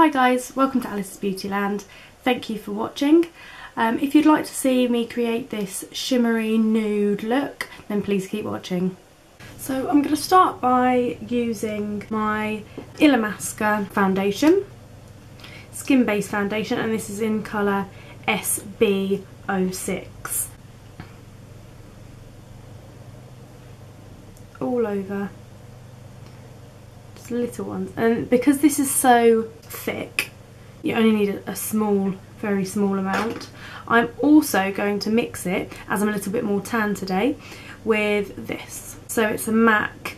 Hi guys, welcome to Alice's Beautyland. Thank you for watching. If you'd like to see me create this shimmery nude look, then please keep watching. So I'm going to start by using my Illamasqua foundation, skin based foundation, and this is in colour SB06. All over, just little ones, and because this is so thick you only need a small, very small amount. I'm also going to mix it, as I'm a little bit more tan today, with this. So it's a MAC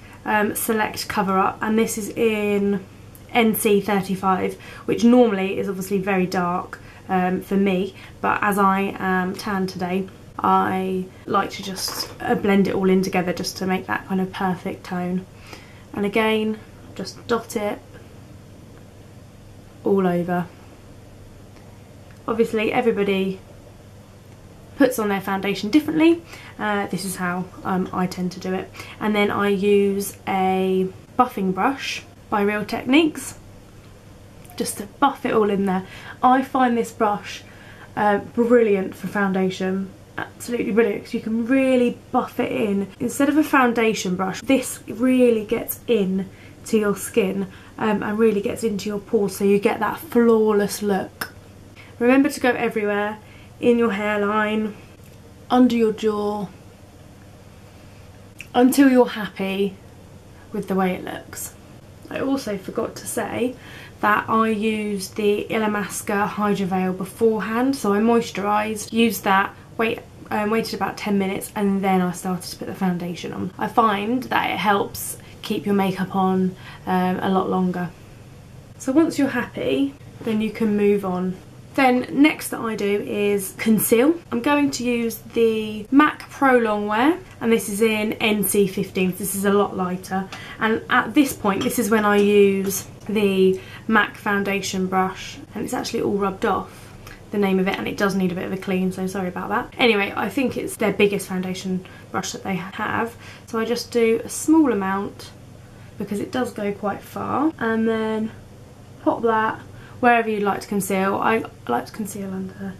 Select Cover Up, and this is in NC35, which normally is obviously very dark for me, but as I am tan today, I like to just blend it all in together just to make that kind of perfect tone. And again, just dot it all over. Obviously everybody puts on their foundation differently. This is how I tend to do it. And then I use a buffing brush by Real Techniques just to buff it all in there. I find this brush brilliant for foundation. Absolutely brilliant, because you can really buff it in. Instead of a foundation brush, this really gets in to your skin and really gets into your pores, so you get that flawless look. Remember to go everywhere, in your hairline, under your jaw, until you're happy with the way it looks. I also forgot to say that I used the Illamasqua Hydra Veil beforehand, so I moisturised, used that, waited about 10 minutes, and then I started to put the foundation on. I find that it helps keep your makeup on a lot longer. So once you're happy, then you can move on. Then next that I do is conceal. I'm going to use the MAC Pro Longwear, and this is in NC15. This is a lot lighter, and at this point this is when I use the MAC foundation brush, and it's actually all rubbed off, the name of it, and it does need a bit of a clean, so sorry about that. Anyway, I think it's their biggest foundation brush that they have, so I just do a small amount because it does go quite far, and then pop that wherever you'd like to conceal. I like to conceal under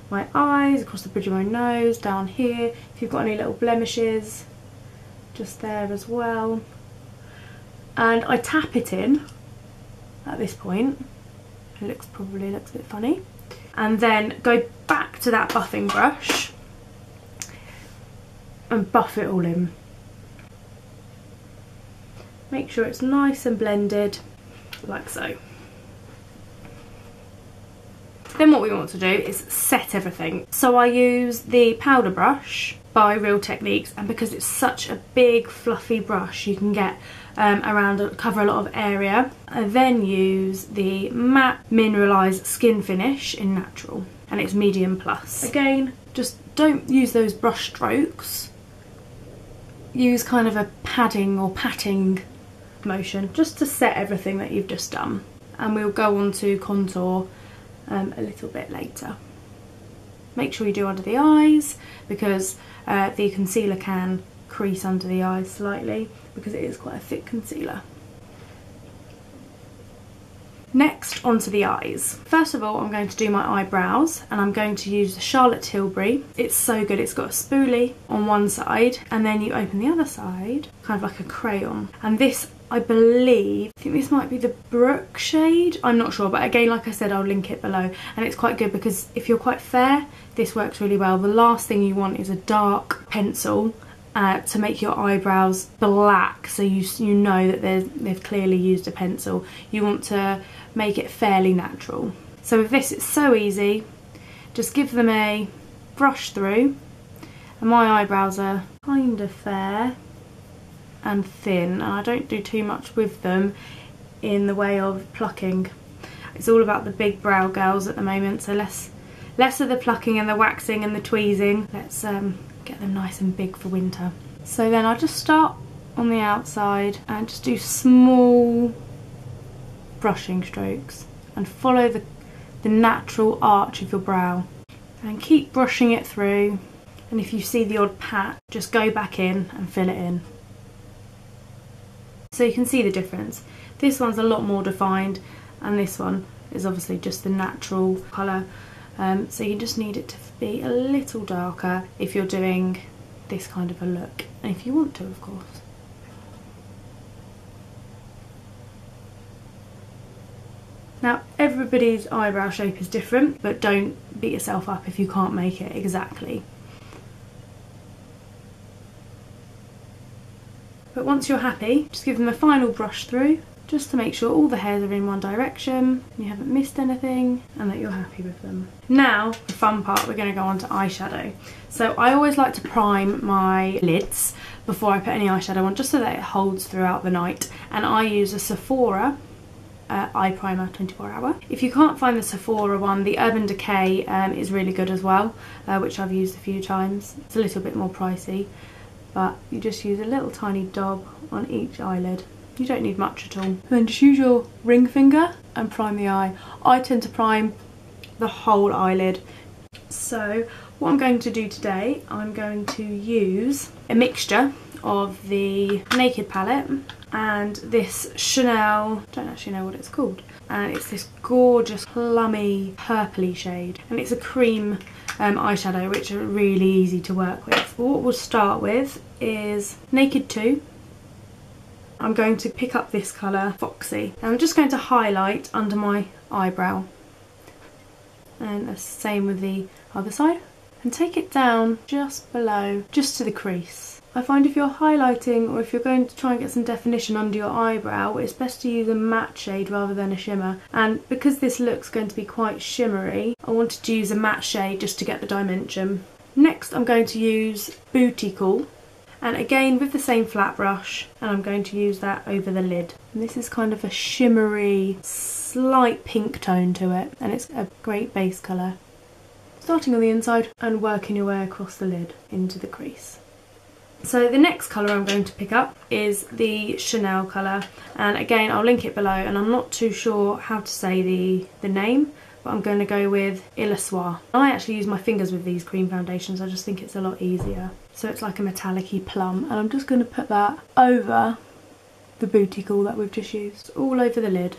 my eyes, across the bridge of my nose, down here, if you've got any little blemishes, just there as well. And I tap it in at this point. It probably looks a bit funny. And then go back to that buffing brush and buff it all in. Make sure it's nice and blended, like so. Then what we want to do is set everything. So I use the powder brush by Real Techniques, and because it's such a big fluffy brush, you can get cover a lot of area. I then use the matte Mineralized Skinfinish in Natural, and it's medium plus. Again, just don't use those brush strokes. Use kind of a padding or patting motion just to set everything that you've just done. And we'll go on to contour a little bit later. Make sure you do under the eyes, because the concealer can crease under the eyes slightly because it is quite a thick concealer. Next, onto the eyes. First of all, I'm going to do my eyebrows, and I'm going to use the Charlotte Tilbury. It's so good. It's got a spoolie on one side, and then you open the other side, kind of like a crayon. And this, I think this might be the Brook shade, I'm not sure, but again, like I said, I'll link it below. And it's quite good because if you're quite fair, this works really well. The last thing you want is a dark pencil to make your eyebrows black, so you know that they've clearly used a pencil. You want to make it fairly natural. So with this, it's so easy. Just give them a brush through, and my eyebrows are kind of fair and thin, and I don't do too much with them in the way of plucking. It's all about the big brow girls at the moment, so less of the plucking and the waxing and the tweezing. Let's get them nice and big for winter. So then I'll just start on the outside and just do small brushing strokes and follow the natural arch of your brow, and keep brushing it through. And if you see the odd patch, just go back in and fill it in. So you can see the difference. This one's a lot more defined, and this one is obviously just the natural colour. So you just need it to be a little darker if you're doing this kind of a look, and if you want to, of course. Now, everybody's eyebrow shape is different, but don't beat yourself up if you can't make it exactly. But once you're happy, just give them a final brush through, just to make sure all the hairs are in one direction, you haven't missed anything, and that you're happy with them. Now, the fun part, we're going to go on to eyeshadow. So I always like to prime my lids before I put any eyeshadow on, just so that it holds throughout the night. And I use a Sephora eye primer 24 hour. If you can't find the Sephora one, the Urban Decay is really good as well, which I've used a few times. It's a little bit more pricey, but you just use a little tiny dab on each eyelid. You don't need much at all. And then just use your ring finger and prime the eye. I tend to prime the whole eyelid. So what I'm going to do today, I'm going to use a mixture of the Naked palette and this Chanel, I don't actually know what it's called, and it's this gorgeous plummy purpley shade, and it's a cream eyeshadow, which are really easy to work with. But what we'll start with is Naked 2. I'm going to pick up this colour, Foxy, and I'm just going to highlight under my eyebrow, and the same with the other side, and take it down just below, just to the crease. I find if you're highlighting, or if you're going to try and get some definition under your eyebrow, it's best to use a matte shade rather than a shimmer. And because this look's going to be quite shimmery, I wanted to use a matte shade just to get the dimension. Next, I'm going to use Beautycool, and again with the same flat brush, and I'm going to use that over the lid. And this is kind of a shimmery, slight pink tone to it, and it's a great base colour. Starting on the inside and working your way across the lid into the crease. So the next colour I'm going to pick up is the Chanel colour, and again I'll link it below, and I'm not too sure how to say the name, but I'm going to go with Illamasqua. I actually use my fingers with these cream foundations, I just think it's a lot easier. So it's like a metallic-y plum, and I'm just going to put that over the Beautycool that we've just used, all over the lid,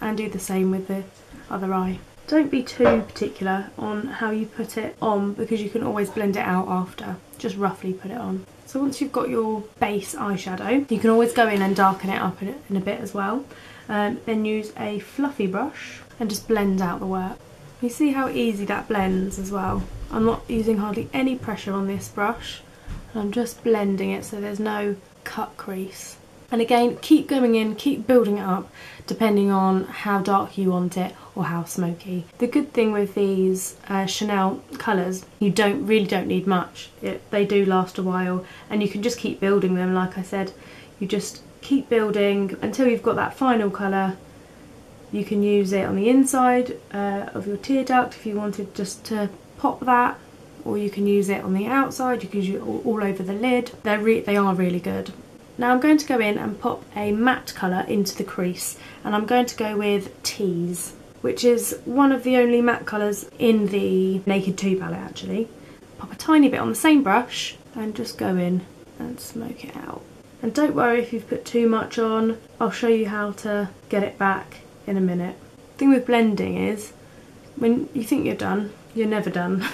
and do the same with the other eye. Don't be too particular on how you put it on, because you can always blend it out after. Just roughly put it on. So once you've got your base eyeshadow, you can always go in and darken it up in a bit as well. Then use a fluffy brush and just blend out the work. You see how easy that blends as well. I'm not using hardly any pressure on this brush, and I'm just blending it so there's no cut crease. And again, keep going in, keep building it up, depending on how dark you want it or how smoky. The good thing with these Chanel colours, you really don't need much. They do last a while, and you can just keep building them. Like I said, you just keep building until you've got that final colour. You can use it on the inside of your tear duct if you wanted just to pop that, or you can use it on the outside. You can use it all over the lid. They are really good. Now I'm going to go in and pop a matte colour into the crease, and I'm going to go with Tease, which is one of the only matte colours in the Naked 2 palette actually. Pop a tiny bit on the same brush and just go in and smoke it out. And don't worry if you've put too much on, I'll show you how to get it back in a minute. The thing with blending is, when you think you're done, you're never done.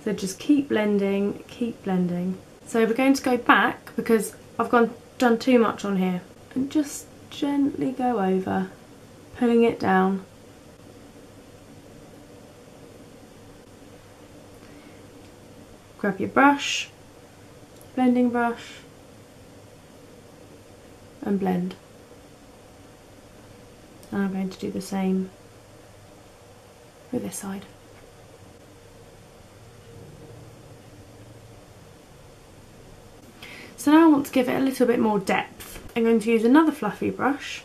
So just keep blending, keep blending. So we're going to go back because I've done too much on here, and just gently go over, pulling it down. Grab your brush, blending brush, and blend. And I'm going to do the same with this side. So now I want to give it a little bit more depth. I'm going to use another fluffy brush,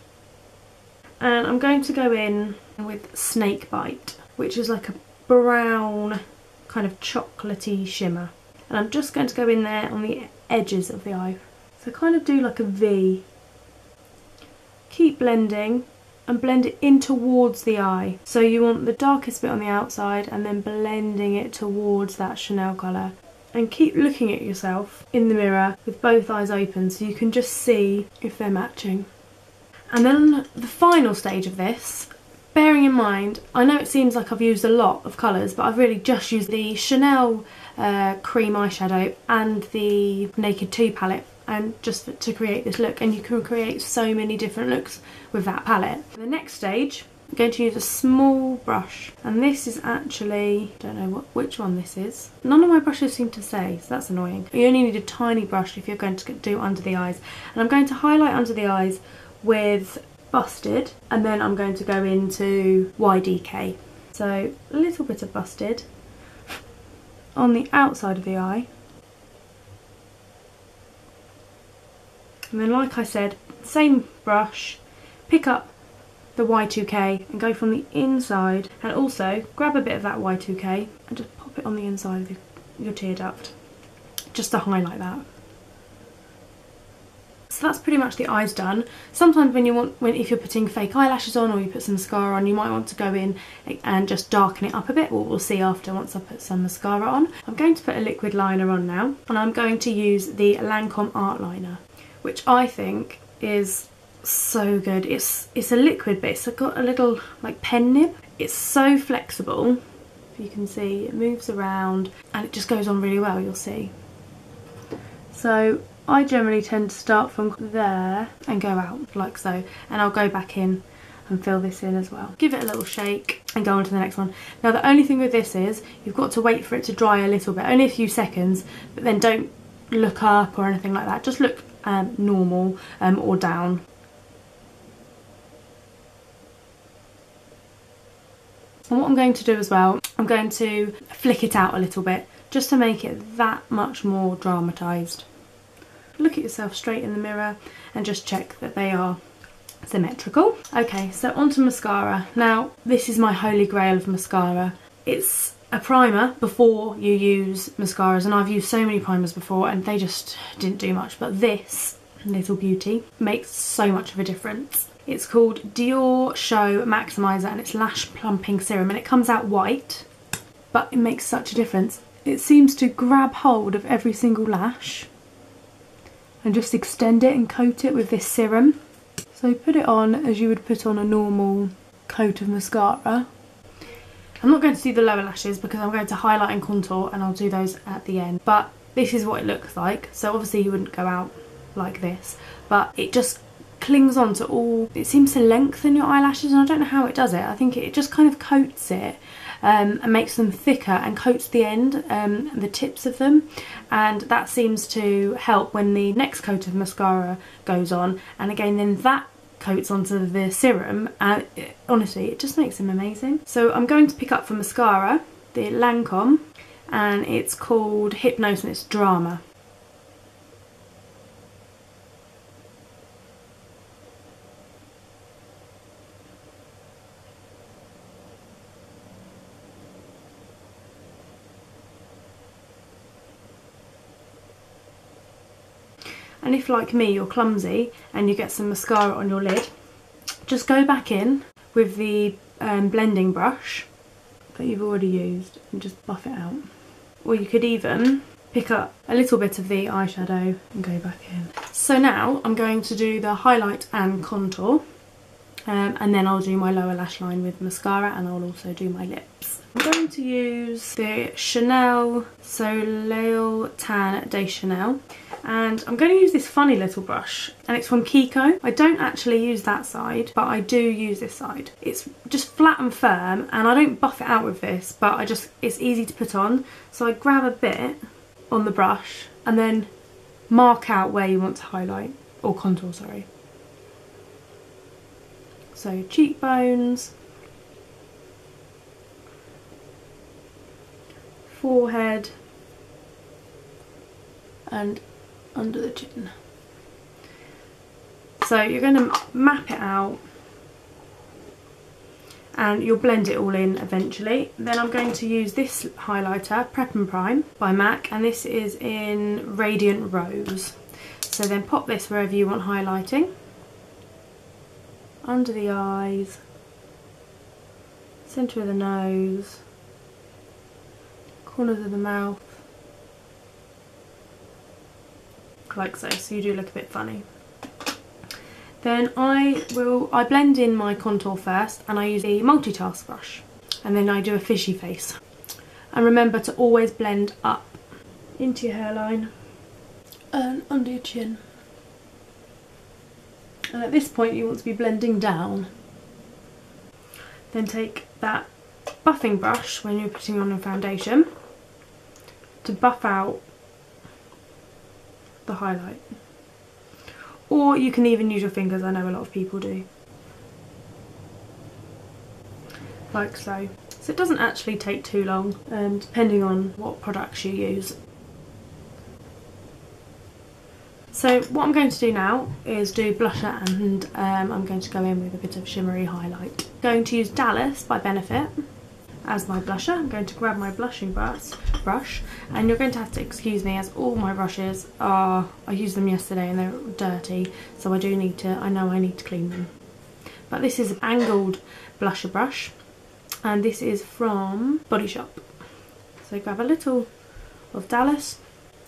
and I'm going to go in with Snakebite, which is like a brown kind of chocolatey shimmer. And I'm just going to go in there on the edges of the eye. So kind of do like a V. Keep blending and blend it in towards the eye. So you want the darkest bit on the outside and then blending it towards that Chanel colour. And keep looking at yourself in the mirror with both eyes open so you can just see if they're matching. And then the final stage of this Bearing in mind, I know it seems like I've used a lot of colours, but I've really just used the Chanel cream eyeshadow and the Naked 2 palette, and just to create this look, and you can create so many different looks with that palette. For the next stage, I'm going to use a small brush, and this is actually, I don't know which one this is. None of my brushes seem to say, so that's annoying. You only need a tiny brush if you're going to do under the eyes, and I'm going to highlight under the eyes with Busted, and then I'm going to go into YDK. So a little bit of Busted on the outside of the eye, and then, like I said, same brush, pick up the Y2K and go from the inside, and also grab a bit of that Y2K and just pop it on the inside of your tear duct, just to highlight that. So that's pretty much the eyes done. Sometimes if you're putting fake eyelashes on, or you put some mascara on, you might want to go in and just darken it up a bit. We'll see after, once I put some mascara on. I'm going to put a liquid liner on now, and I'm going to use the Lancome Artliner, which I think is so good. It's a liquid, but it's got a little like pen nib. It's so flexible. If you can see, it moves around and it just goes on really well, you'll see. So I generally tend to start from there and go out like so, and I'll go back in and fill this in as well. Give it a little shake and go on to the next one. Now the only thing with this is you've got to wait for it to dry a little bit, only a few seconds, but then don't look up or anything like that. Just look normal or down. And what I'm going to do as well, I'm going to flick it out a little bit, just to make it that much more dramatised. Look at yourself straight in the mirror and just check that they are symmetrical. Okay, so onto mascara. Now, this is my holy grail of mascara. It's a primer before you use mascaras, and I've used so many primers before and they just didn't do much, but this little beauty makes so much of a difference. It's called Diorshow Maximiser, and it's lash plumping serum, and it comes out white, but it makes such a difference. It seems to grab hold of every single lash and just extend it and coat it with this serum. So put it on as you would put on a normal coat of mascara. I'm not going to do the lower lashes because I'm going to highlight and contour, and I'll do those at the end, but this is what it looks like. So obviously you wouldn't go out like this, but it just clings on to all, it seems to lengthen your eyelashes, and I don't know how it does it. I think it just kind of coats it and makes them thicker, and coats the end, the tips of them, and that seems to help when the next coat of mascara goes on, and again then that coats onto the serum, and honestly it just makes them amazing. So I'm going to pick up for mascara the Lancome, and it's called Hypnose, and it's Drama. And if, like me, you're clumsy and you get some mascara on your lid, just go back in with the blending brush that you've already used and just buff it out. Or you could even pick up a little bit of the eyeshadow and go back in. So now I'm going to do the highlight and contour, and then I'll do my lower lash line with mascara, and I'll also do my lips. I'm going to use the Chanel Soleil Tan de Chanel, and I'm going to use this funny little brush, and it's from Kiko. I don't actually use that side, but I do use this side. It's just flat and firm, and I don't buff it out with this, but it's easy to put on. So I grab a bit on the brush and then mark out where you want to highlight, or contour, sorry. So cheekbones, forehead, and under the chin. So you're going to map it out and you'll blend it all in eventually. Then I'm going to use this highlighter, Prep and Prime by MAC, and this is in Radiant Rose. So then pop this wherever you want highlighting. Under the eyes, centre of the nose, corners of the mouth, like so, so you do look a bit funny. Then I blend in my contour first, and I use the multitask brush, and then I do a fishy face. And remember to always blend up into your hairline and under your chin. And at this point you want to be blending down. Then take that buffing brush when you're putting on your foundation to buff out the highlight. Or you can even use your fingers, I know a lot of people do. Like so. So it doesn't actually take too long, depending on what products you use. So what I'm going to do now is do blusher, and I'm going to go in with a bit of shimmery highlight. I'm going to use Dallas by Benefit as my blusher. I'm going to grab my blushing brush, and you're going to have to excuse me as all my brushes are, I used them yesterday and they're dirty, so I know I need to clean them. But this is an angled blusher brush, and this is from Body Shop. So grab a little of Dallas,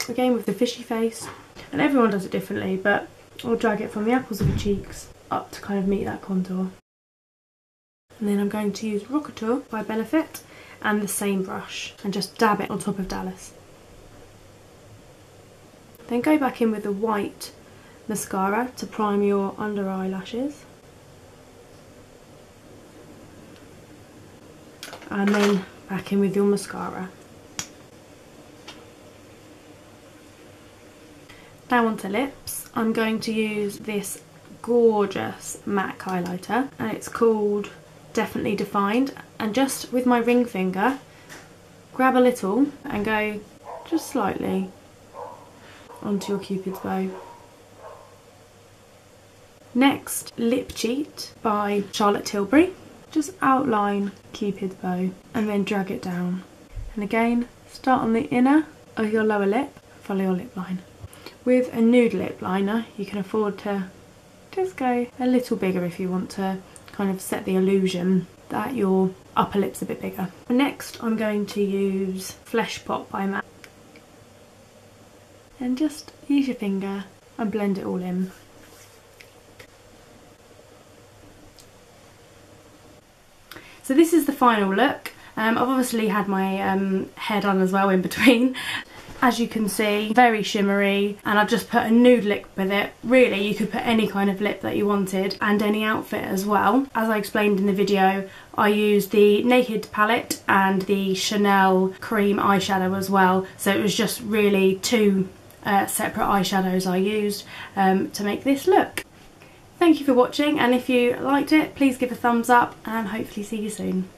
again with the fishy face. And everyone does it differently, but I'll drag it from the apples of your cheeks up to kind of meet that contour. And then I'm going to use Rockateur by Benefit and the same brush and just dab it on top of Dallas. Then go back in with the white mascara to prime your under eyelashes. And then back in with your mascara. Now onto lips. I'm going to use this gorgeous MAC highlighter, and it's called Definitely Defined, and just with my ring finger grab a little and go just slightly onto your cupid's bow. Next, Lipcheat by Charlotte Tilbury. Just outline cupid's bow and then drag it down, and again start on the inner of your lower lip, follow your lip line. With a nude lip liner you can afford to just go a little bigger if you want to kind of set the illusion that your upper lip's a bit bigger. Next I'm going to use Fleshpot by MAC, and just use your finger and blend it all in. So this is the final look. I've obviously had my hair done as well in between. As you can see, very shimmery, and I've just put a nude lip with it. Really, you could put any kind of lip that you wanted and any outfit as well. As I explained in the video, I used the Naked palette and the Chanel cream eyeshadow as well, so it was just really two separate eyeshadows I used to make this look. Thank you for watching, and if you liked it, please give a thumbs up and hopefully see you soon.